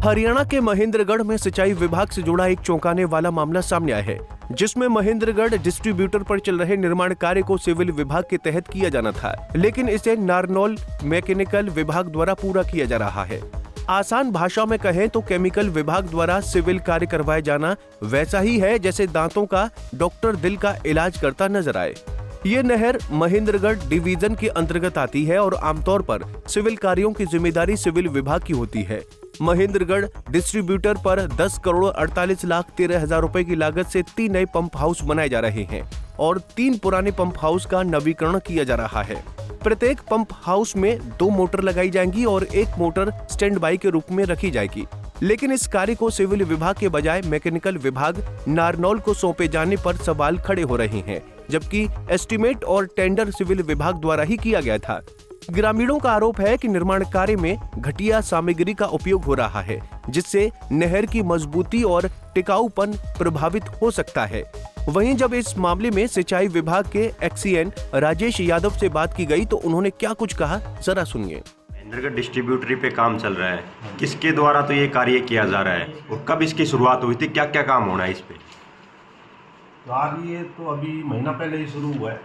हरियाणा के महेंद्रगढ़ में सिंचाई विभाग से जुड़ा एक चौंकाने वाला मामला सामने आया है, जिसमें महेंद्रगढ़ डिस्ट्रीब्यूटर पर चल रहे निर्माण कार्य को सिविल विभाग के तहत किया जाना था, लेकिन इसे नारनौल मैकेनिकल विभाग द्वारा पूरा किया जा रहा है। आसान भाषा में कहें तो केमिकल विभाग द्वारा सिविल कार्य करवाया जाना वैसा ही है जैसे दांतों का डॉक्टर दिल का इलाज करता नजर आए। ये नहर महेंद्रगढ़ डिवीजन के अंतर्गत आती है और आमतौर पर सिविल कार्यों की जिम्मेदारी सिविल विभाग की होती है। महेंद्रगढ़ डिस्ट्रीब्यूटर पर 10 करोड़ 48 लाख 13 हजार रुपए की लागत से 3 नए पंप हाउस बनाए जा रहे हैं और 3 पुराने पंप हाउस का नवीकरण किया जा रहा है। प्रत्येक पंप हाउस में 2 मोटर लगाई जाएंगी और 1 मोटर स्टैंड बाई के रूप में रखी जाएगी। लेकिन इस कार्य को सिविल विभाग के बजाय मैकेनिकल विभाग नारनौल को सौंपे जाने पर सवाल खड़े हो रहे हैं, जबकि एस्टीमेट और टेंडर सिविल विभाग द्वारा ही किया गया था। ग्रामीणों का आरोप है कि निर्माण कार्य में घटिया सामग्री का उपयोग हो रहा है, जिससे नहर की मजबूती और टिकाऊपन प्रभावित हो सकता है। वहीं जब इस मामले में सिंचाई विभाग के एक्सीएन राजेश यादव से बात की गई तो उन्होंने क्या कुछ कहा, जरा सुनिए। महेंद्रगढ़ डिस्ट्रीब्यूटरी पे काम चल रहा है, किसके द्वारा तो ये कार्य किया जा रहा है और कब इसकी शुरुआत हुई थी, क्या क्या काम होना है इस पे? कार्य तो अभी महीना पहले ही शुरू हुआ है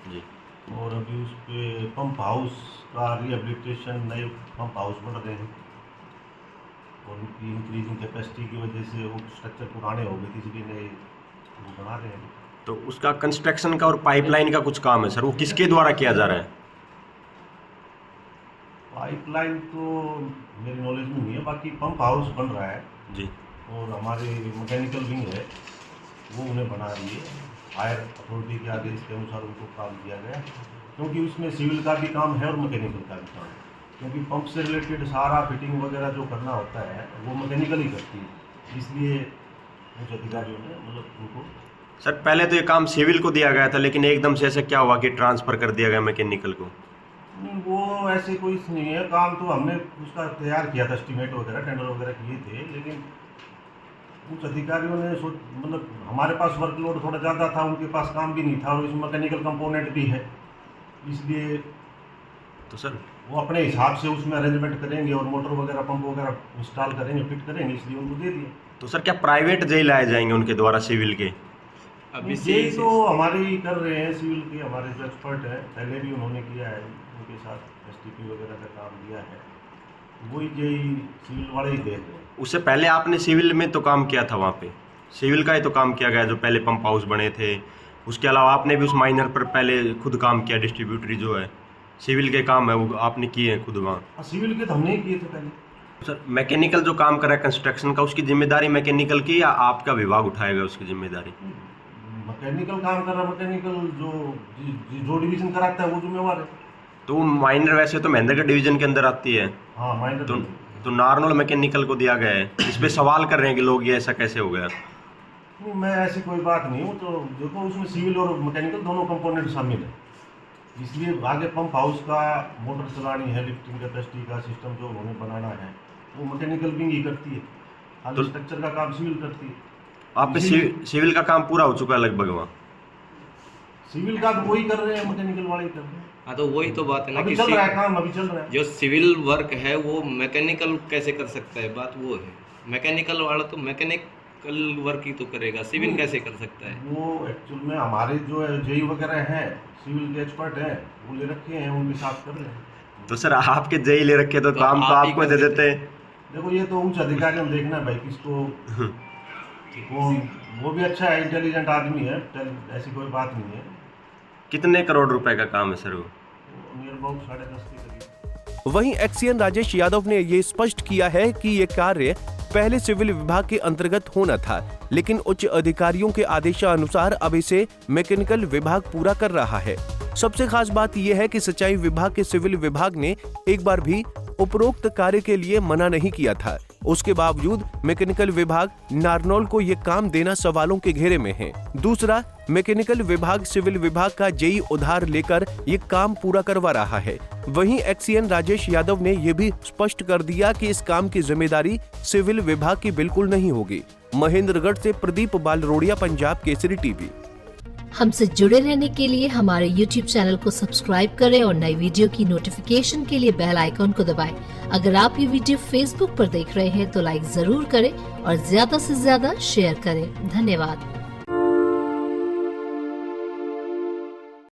जी। और अभी उस पे पंप हाउस का रिहेबिलिटेशन, नए पंप हाउस बन रहे हैं और उनकी इंक्रीजिंग कैपेसिटी की वजह से वो स्ट्रक्चर पुराने हो गए थे, इसलिए नए वो बना रहे हैं। तो उसका कंस्ट्रक्शन का और पाइपलाइन का कुछ काम है सर, वो किसके द्वारा किया जा रहा है? पाइपलाइन तो मेरी नॉलेज में नहीं है, बाकी पंप हाउस बन रहा है जी। और हमारे मैकेनिकल विंग है वो उन्हें बना रही है। हायर अथॉरिटी के आदेश के अनुसार उनको काम दिया गया, क्योंकि उसमें सिविल का भी काम है और मैकेनिकल का भी काम है, क्योंकि पंप से रिलेटेड सारा फिटिंग वगैरह जो करना होता है वो मैकेनिकल ही करती है, इसलिए उच्च अधिकारियों ने मतलब उनको। सर पहले तो ये काम सिविल को दिया गया था, लेकिन एकदम से ऐसा क्या हुआ कि ट्रांसफर कर दिया गया मैकेनिकल को? वो ऐसे कोई नहीं है, काम तो हमने उसका तैयार किया था, एस्टीमेट वगैरह टेंडर वगैरह किए थे, लेकिन कुछ अधिकारियों ने मतलब हमारे पास वर्कलोड थोड़ा ज़्यादा था, उनके पास काम भी नहीं था और इसमें मैकेनिकल कंपोनेंट भी है, इसलिए तो सर वो अपने हिसाब से उसमें अरेंजमेंट करेंगे और मोटर वगैरह पंप वगैरह इंस्टॉल करेंगे, फिट करेंगे, इसलिए उनको दे दिए। तो सर क्या प्राइवेट जेई लाए जाएंगे उनके द्वारा सिविल के? अभी जेई तो हमारे ही कर रहे हैं, सिविल के हमारे जो एक्सपर्ट हैं, पहले भी उन्होंने किया है, उनके साथ एसटीपी वगैरह का काम दिया है, वही जेई सिविल वाले ही देख रहे हैं। उससे पहले आपने सिविल में तो काम किया था, वहाँ पे सिविल का ही तो काम किया गया जो पहले पंप हाउस बने थे। उसके अलावा आपने भी उस माइनर पर पहले खुद काम किया, डिस्ट्रीब्यूटरी जो है सिविल के काम है वो आपने किए हैं खुद वहाँ? सिविल के तो हमने ही किए थे पहले। सर मैकेनिकल जो काम कर रहा है कंस्ट्रक्शन का, उसकी जिम्मेदारी मैकेनिकल की या आपका विभाग उठाएगा उसकी जिम्मेदारी? मैकेनिकल काम कर रहा है, मैकेनिकल जो डिवीजन कराता है वो जिम्मेवार है। तो माइनर वैसे तो महेंद्रगढ़ डिवीजन के अंदर आती है। हाँ माइनर तो नारनौल मैकेनिकल को दिया गया है, इस पे सवाल कर रहे हैं कि लोग ये ऐसा कैसे हो गया? नहीं, मैं ऐसी कोई बात नहीं हूँ, तो देखो उसमें सिविल और मैकेनिकल दोनों कंपोनेंट शामिल है, इसलिए आगे पंप हाउस का मोटर चलानी है, लिफ्टिंग कैपेसिटी का सिस्टम जो उन्होंने बनाना है वो मैकेनिकल विंग ही करती है, खाली स्ट्रक्चर का काम सिविल करती है। आप पे सिविल का काम पूरा हो चुका है लगभग वहाँ? सिविल का तो वही कर रहे हैं, मैकेनिकल वाले ही कर रहे हैं। हाँ तो वही तो बात है ना कि चल रहा है काम, अभी चल रहा है। जो सिविल वर्क है वो मैकेनिकल कैसे कर सकता है, बात वो है। मैकेनिकल वाला तो मैकेनिकल वर्क ही तो करेगा, सिविल कैसे कर सकता है? वो एक्चुअल में हमारे जो जेई वगैरह हैं, सिविल के एक्सपर्ट हैं, वो ले रखे हैं, उनके साथ कर रहे हैं। तो सर आपके जेई ले रखे तो काम तो आपको दे देते हैं। देखो ये तो उच्च अधिकारी हम देखना भाई किसको, वो भी अच्छा है, इंटेलिजेंट आदमी है, ऐसी कोई बात नहीं है। कितने करोड़ रुपए का काम है सर वो? नियर अबाउट 10.5 के करीब। वहीं एक्सीएन राजेश यादव ने ये स्पष्ट किया है कि ये कार्य पहले सिविल विभाग के अंतर्गत होना था, लेकिन उच्च अधिकारियों के आदेशानुसार अब इसे मैकेनिकल विभाग पूरा कर रहा है। सबसे खास बात यह है कि सिंचाई विभाग के सिविल विभाग ने एक बार भी उपरोक्त कार्य के लिए मना नहीं किया था, उसके बावजूद मैकेनिकल विभाग नारनौल को ये काम देना सवालों के घेरे में है। दूसरा, मैकेनिकल विभाग सिविल विभाग का जेई उधार लेकर ये काम पूरा करवा रहा है। वहीं एक्सीएन राजेश यादव ने ये भी स्पष्ट कर दिया कि इस काम की जिम्मेदारी सिविल विभाग की बिल्कुल नहीं होगी। महेंद्रगढ़ से प्रदीप बालरोड़िया, पंजाब केसरी टीवी। हमसे जुड़े रहने के लिए हमारे YouTube चैनल को सब्सक्राइब करें और नई वीडियो की नोटिफिकेशन के लिए बेल आइकॉन को दबाएं। अगर आप ये वीडियो Facebook पर देख रहे हैं तो लाइक जरूर करें और ज्यादा से ज्यादा शेयर करें। धन्यवाद।